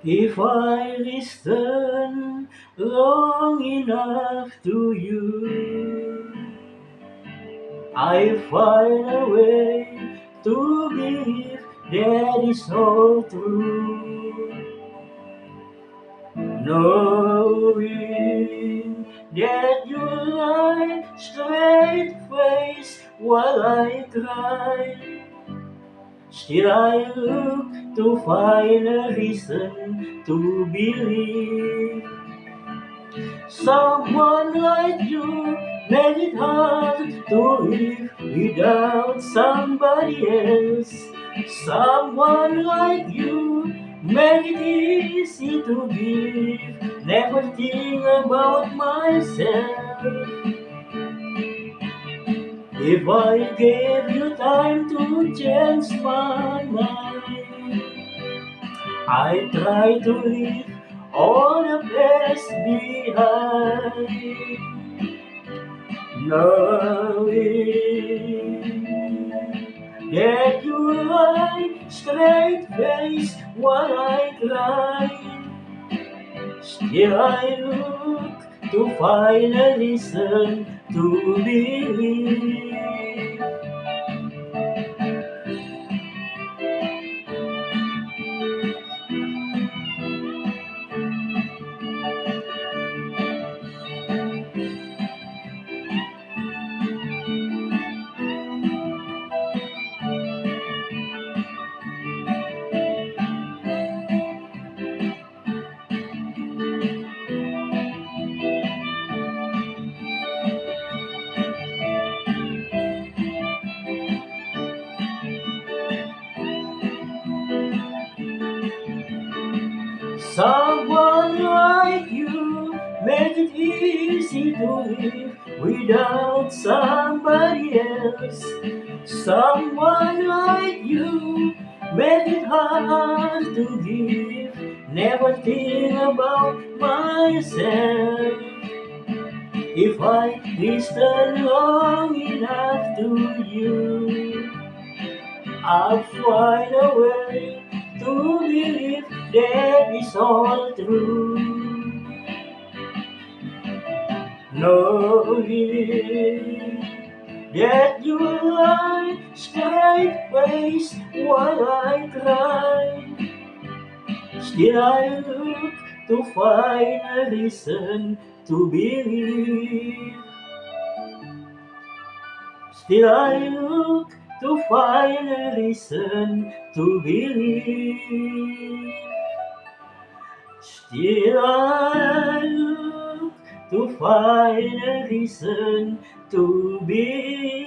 If I listen long enough to you, I find a way to believe that is all true. Knowing that you lie straight face while I cry, still I look to find a reason to believe. Someone like you made it hard to live without somebody else. Someone like you made it easy to give. Never think about myself. If I gave you time to change my mind, I try to leave all the past behind, knowing that you lie straight face while I cry. Still I look to find a reason to believe. Someone like you make it easy to live without somebody else. Someone like you make it hard to give. Never think about myself. If I listen long enough to you, I'll find a way to believe that is all true. Knowing that you lie straight face while I cry, still I look to find a reason to believe. Still I look to find a reason to believe. Still I look to find a reason to believe.